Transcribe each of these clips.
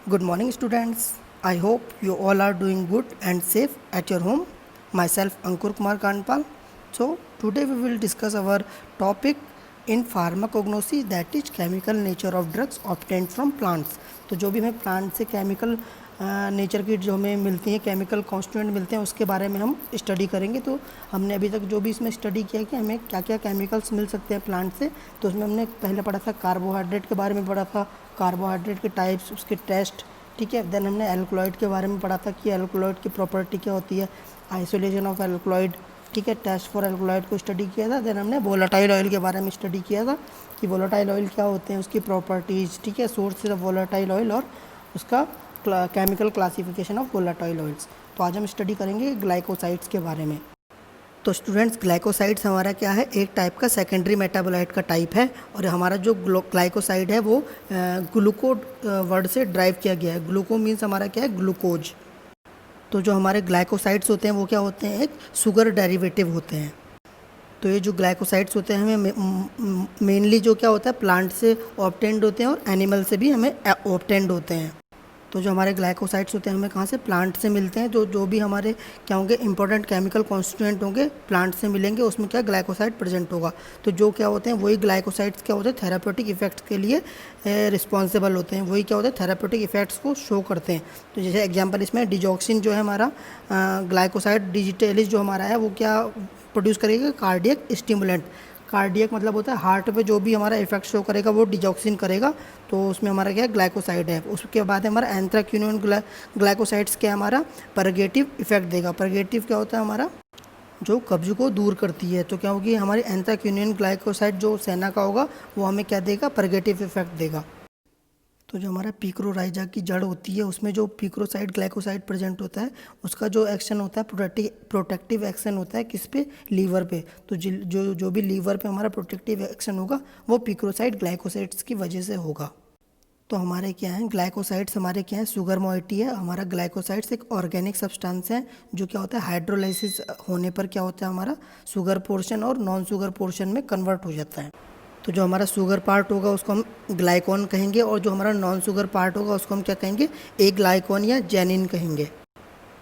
Good morning, students. I hope you all are doing good and safe at your home. Myself, Ankur Kumar Kanpal. So, today we will discuss our topic in pharmacognosy, that is chemical nature of drugs obtained from plants. तो जो भी हमें plant से chemical nature की जो हमें मिलती है, केमिकल कॉन्स्टिट्यूएंट मिलते हैं, उसके बारे में हम स्टडी करेंगे। तो हमने अभी तक जो भी इसमें स्टडी किया कि हमें क्या क्या केमिकल्स मिल सकते हैं प्लांट से, तो उसमें हमने पहले पढ़ा था कार्बोहाइड्रेट के बारे में पढ़ा था, कार्बोहाइड्रेट के टाइप्स, उसके टेस्ट, ठीक है। देन हमने एल्कलॉइड के बारे में पढ़ा था कि एल्कलॉइड की प्रॉपर्टी क्या होती है, आइसोलेशन ऑफ एल्कलॉइड, ठीक है, टेस्ट फॉर एल्कलॉइड को स्टडी किया था। देन हमने वोलेटाइल ऑयल के बारे में स्टडी किया था कि वोलेटाइल ऑयल क्या होते हैं, उसकी प्रॉपर्टीज़, ठीक है, सोर्सेज ऑफ वोलेटाइल ऑयल और उसका chemical classification of volatile oils. तो आज हम स्टडी करेंगे ग्लाइकोसाइड्स के बारे में। तो स्टूडेंट्स, ग्लाइकोसाइड्स हमारा क्या है, एक टाइप का सेकेंडरी मेटाबोलाइट का टाइप है। और हमारा जो ग्लाइकोसाइड है वो ग्लूको वर्ड से ड्राइव किया गया है। ग्लूको मीन्स हमारा क्या है, ग्लूकोज। तो जो हमारे ग्लाइकोसाइड्स होते हैं वो क्या होते हैं, एक शुगर डेरिवेटिव होते हैं। तो ये जो ग्लाइकोसाइड्स होते हैं हमें मेनली जो क्या होता है, प्लांट से ऑब्टेंड होते हैं और एनिमल से भी हमें ऑब्टेंड होते हैं। तो जो हमारे ग्लाइकोसाइड्स होते हैं हमें कहाँ से, प्लांट से मिलते हैं। जो भी हमारे क्या होंगे, इंपॉर्टेंट केमिकल कॉन्स्टिट्यूएंट होंगे प्लांट से मिलेंगे, उसमें क्या ग्लाइकोसाइड प्रेजेंट होगा। तो जो क्या होते हैं वही ग्लाइकोसाइड्स क्या होते हैं, थेराप्यूटिक इफेक्ट्स के लिए रिस्पॉन्सिबल होते हैं। वही क्या होता है, थेराप्यूटिक इफेक्ट्स को शो करते हैं। तो जैसे एग्जाम्पल इसमें डिजॉक्सिन जो है हमारा ग्लाइकोसाइड डिजिटेलिस जो हमारा है वो क्या प्रोड्यूस करेगा, कार्डियक स्टिमुलेंट। कार्डियक मतलब होता है हार्ट पे जो भी हमारा इफेक्ट शो करेगा वो डिजॉक्सिन करेगा। तो उसमें हमारा क्या है, ग्लाइकोसाइड है। उसके बाद हमारा एंथ्राक्विनोन ग्लाइकोसाइड्स क्या हमारा परगेटिव इफेक्ट देगा। परगेटिव क्या होता है, हमारा जो कब्ज को दूर करती है। तो क्या होगी, हमारी एंथ्राक्विनोन ग्लाइकोसाइड जो सेना का होगा वो हमें क्या देगा, परगेटिव इफेक्ट देगा। तो जो हमारा पिक्रोराइजा की जड़ होती है उसमें जो पिक्रोसाइड ग्लाइकोसाइड प्रेजेंट होता है, उसका जो एक्शन होता है प्रोटेक्टिव एक्शन होता है किस पे, लीवर पे। तो जो भी लीवर पे हमारा प्रोटेक्टिव एक्शन होगा वो पिक्रोसाइड ग्लाइकोसाइड्स की वजह से होगा। तो हमारे क्या है, ग्लाइकोसाइड्स हमारे क्या है, शुगर मॉइटी है। हमारा ग्लाइकोसाइड्स एक ऑर्गेनिक सब्सटेंस है जो क्या होता है, हाइड्रोलाइसिस होने पर क्या होता है, हमारा शुगर पोर्शन और नॉन शुगर पोर्शन में कन्वर्ट हो जाता है। तो जो हमारा शुगर पार्ट होगा उसको हम ग्लाइकॉन कहेंगे और जो हमारा नॉन शुगर पार्ट होगा उसको हम क्या कहेंगे, ए ग्लाइकॉन या जेनिन कहेंगे।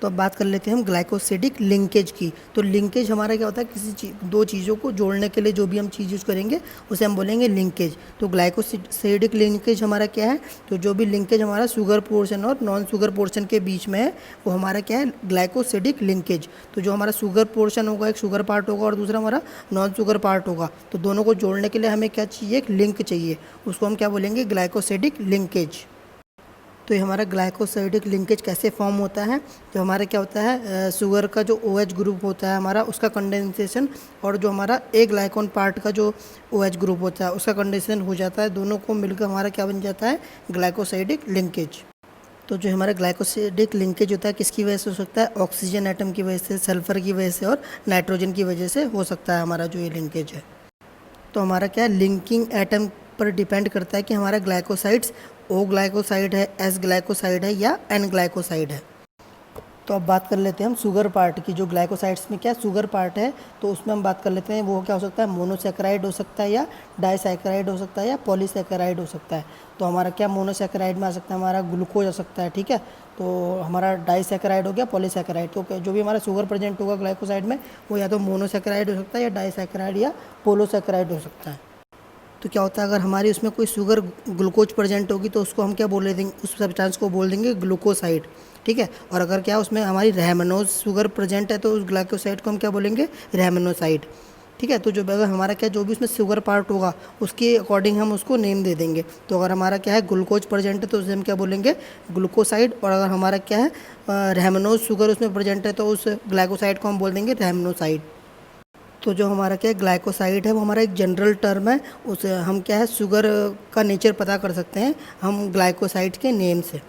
तो अब बात कर लेते हैं हम ग्लाइकोसिडिक लिंकेज की। तो लिंकेज हमारा क्या होता है, किसी दो चीज़ों को जोड़ने के लिए जो भी हम चीज़ यूज़ करेंगे उसे हम बोलेंगे लिंकेज। तो ग्लाइकोसिडिक लिंकेज हमारा क्या है, तो जो भी लिंकेज हमारा शुगर पोर्शन और नॉन शुगर पोर्शन के बीच में है वो हमारा क्या है, ग्लाइकोसिडिक लिंकेज। तो जो हमारा शुगर पोर्शन होगा, एक शुगर पार्ट होगा और दूसरा हमारा नॉन शुगर पार्ट होगा, तो दोनों को जोड़ने के लिए हमें क्या चाहिए, एक लिंक चाहिए। उसको हम क्या बोलेंगे, ग्लाइकोसिडिक लिंकेज। तो ये हमारा ग्लाइकोसाइडिक लिंकेज कैसे फॉर्म होता है, जो हमारा क्या होता है, शुगर का जो OH ग्रुप होता है हमारा, उसका कंडेंसेशन और जो हमारा ए ग्लाइकॉन पार्ट का जो OH ग्रुप होता है उसका कंडेंसेशन हो जाता है। दोनों को मिलकर हमारा क्या बन जाता है, ग्लाइकोसाइडिक लिंकेज। तो जो हमारा ग्लाइकोसाइडिक लिंकेज होता है किसकी वजह से हो सकता है, ऑक्सीजन एटम की वजह से, सल्फर की वजह से और नाइट्रोजन की वजह से हो सकता है हमारा जो ये लिंकेज है। तो हमारा क्या है, लिंकिंग एटम पर डिपेंड करता है कि हमारा ग्लाइकोसाइड्स O ग्लाइकोसाइड है, S ग्लाइकोसाइड है या N ग्लाइकोसाइड है। तो अब बात कर लेते हैं हम शुगर पार्ट की। जो ग्लाइकोसाइड्स में क्या शुगर पार्ट है तो उसमें हम बात कर लेते हैं वो क्या हो सकता है, मोनोसैकेराइड हो सकता है या डाइसैकेराइड हो सकता है या पॉलीसैकेराइड हो सकता है। तो हमारा क्या मोनोसैकेराइड में आ सकता है, हमारा ग्लूकोज आ सकता है, ठीक है। तो हमारा डाइसैकेराइड हो गया, पॉलीसैकेराइड। तो जो भी हमारा शुगर प्रेजेंट होगा ग्लाइकोसाइड में वो या तो मोनोसैकेराइड हो सकता है या डाइसैकेराइड या पोलोसैकेराइड हो सकता है। तो क्या होता है, अगर हमारी उसमें कोई शुगर ग्लूकोज प्रेजेंट होगी तो उसको हम क्या बोल देंगे, उस सब्सटेंस को बोल देंगे ग्लूकोसाइड, ठीक है। और अगर क्या उसमें हमारी रहमनोज शुगर प्रेजेंट है तो उस ग्लाइकोसाइड को हम क्या बोलेंगे, रहमनोसाइड, ठीक है। तो जो अगर हमारा क्या जो भी उसमें शुगर पार्ट होगा उसके अकॉर्डिंग हम उसको नेम दे देंगे। तो अगर हमारा क्या है ग्लूकोज प्रेजेंट है तो उसे हम क्या बोलेंगे, ग्लूकोसाइड। और अगर हमारा क्या है रहमनोज शुगर उसमें प्रेजेंट है तो उस ग्लाइकोसाइड को हम बोल देंगे रहमनोसाइड। तो जो हमारा क्या है ग्लाइकोसाइड है वो हमारा एक जनरल टर्म है, उसे हम क्या है शुगर का नेचर पता कर सकते हैं हम ग्लाइकोसाइड के नेम से।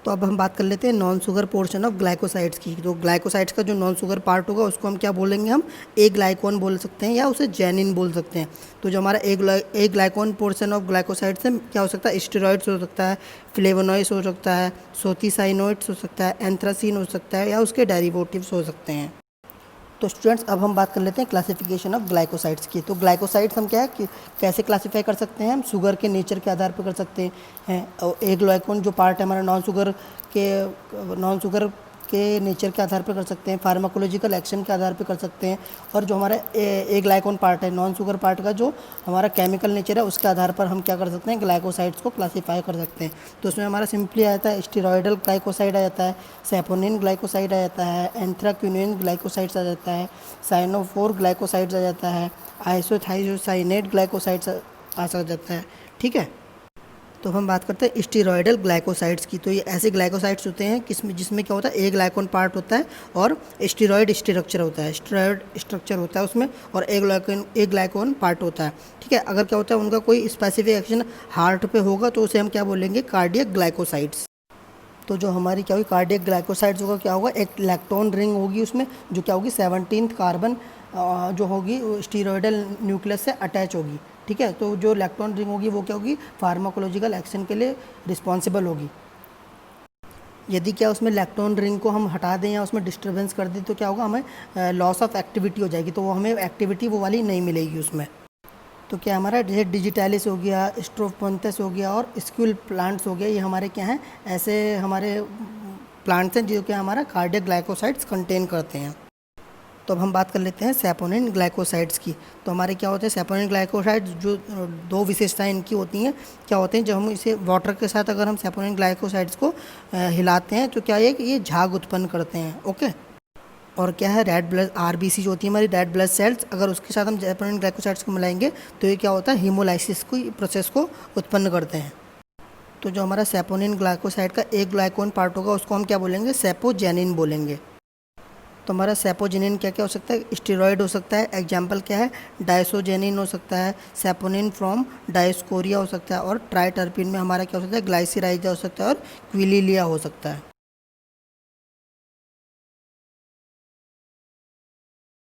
तो अब हम बात कर लेते हैं non sugar portion of glycosides की। तो ग्लाइकोसाइड्स का जो नॉन शुगर पार्ट होगा उसको हम क्या बोलेंगे, हम ए ग्लाइकॉन बोल सकते हैं या उसे जेनिन बोल सकते हैं। तो जो हमारा ए ग्लाइकॉन पोर्शन ऑफ ग्लाइकोसाइड्स से क्या हो सकता है, स्टेरॉइड्स हो सकता है, फ्लेवोनॉइड्स हो सकता है, सोथिसाइनोइड्स हो सकता है, एंथ्रासीन हो सकता है या उसके डेरिवेटिव्स हो सकते हैं। तो स्टूडेंट्स अब हम बात कर लेते हैं क्लासिफिकेशन ऑफ ग्लाइकोसाइड्स की। तो ग्लाइकोसाइड्स हम क्या है कि कैसे क्लासीफाई कर सकते हैं, हम शुगर के नेचर के आधार पर कर सकते हैं। और ए ग्लाइकोन जो पार्ट है हमारा नॉन शुगर के नेचर के आधार पर कर सकते हैं, फार्माकोलॉजिकल एक्शन के आधार पर कर सकते हैं, और जो हमारा ए ग्लाइकोन पार्ट है नॉन शुगर पार्ट का जो हमारा केमिकल नेचर है उसके आधार पर हम क्या कर सकते हैं, ग्लाइकोसाइड्स को क्लासीफाई कर सकते हैं। तो उसमें हमारा सिंपली आ जाता है स्टेरॉयडल ग्लाइकोसाइड आ जाता है, सैपोनिन ग्लाइकोसाइड आ जाता है, एंथ्राक्विनोन ग्लाइकोसाइड्स आ जाता है, साइनोफोर ग्लाइकोसाइड्स आ जाता है, आइसोथाइयोसाइनेट ग्लाइकोसाइड्स आ जाता है। ठीक है, तो हम बात करते हैं स्टेरॉयडल ग्लाइकोसाइड्स की। तो ये ऐसे ग्लाइकोसाइड्स होते हैं जिसमें क्या होता है, ए ग्लाइकोन पार्ट होता है और स्टेरॉयड स्ट्रक्चर होता है, स्टेरॉयड स्ट्रक्चर होता है उसमें, और ए ग्लाइकोन पार्ट होता है। ठीक है, अगर क्या होता है उनका कोई स्पेसिफिक एक्शन हार्ट पे होगा तो उसे हम क्या बोलेंगे, कार्डियक ग्लाइकोसाइड्स। तो जो हमारी क्या हुई कार्डियक ग्लाइकोसाइड्स होगा, क्या होगा, एक इलेक्ट्रॉन रिंग होगी उसमें जो क्या होगी 17th कार्बन जो होगी स्टीरॉयडल न्यूक्लियस से अटैच होगी। ठीक है, तो जो इलेक्ट्रॉन रिंग होगी वो क्या होगी, फार्माकोलॉजिकल एक्शन के लिए रिस्पॉन्सिबल होगी। यदि क्या उसमें इलेक्ट्रॉन रिंग को हम हटा दें या उसमें डिस्टर्बेंस कर दें तो क्या होगा, हमें लॉस ऑफ एक्टिविटी हो जाएगी, तो वो हमें एक्टिविटी वो वाली नहीं मिलेगी उसमें। तो क्या हमारा जैसे डिजिटैलिस हो गया, स्ट्रोफोंथस हो गया और स्क्यूल प्लांट्स हो गया, ये हमारे क्या हैं, ऐसे हमारे प्लांट्स हैं जो कि हमारा कार्डियक ग्लाइकोसाइड्स कंटेन करते हैं। तो अब हम बात कर लेते हैं सैपोनिन ग्लाइकोसाइड्स की। तो हमारे क्या होते हैं सैपोनिन ग्लाइकोसाइड्स, जो दो विशेषताएं इनकी होती हैं, क्या होते हैं, जब हम इसे वाटर के साथ अगर हम सैपोनिन ग्लाइकोसाइड्स को हिलाते हैं तो क्या है कि ये झाग उत्पन्न करते हैं। ओके, और क्या है, रेड ब्लड आरबीसी जो होती है हमारी रेड ब्लड सेल्स, अगर उसके साथ हम सैपोनिन ग्लाइकोसाइड्स को मिलाएंगे तो ये क्या होता है, हीमोलाइसिस को प्रोसेस को उत्पन्न करते हैं। तो जो हमारा सैपोनिन ग्लाइकोसाइड का एक ग्लाइकोन पार्ट होगा उसको हम क्या बोलेंगे, सैपोजेनिन बोलेंगे। तो हमारा सैपोजेनिन क्या क्या हो सकता है, स्टेरॉयड हो सकता है, एग्जाम्पल क्या है, डायसोजेनिन हो सकता है, सैपोनिन फ्रॉम डायस्कोरिया हो सकता है, और ट्राइटर्पिन में हमारा क्या हो सकता है, ग्लाइसिराइजा हो सकता है, और क्विलिलिया हो सकता है।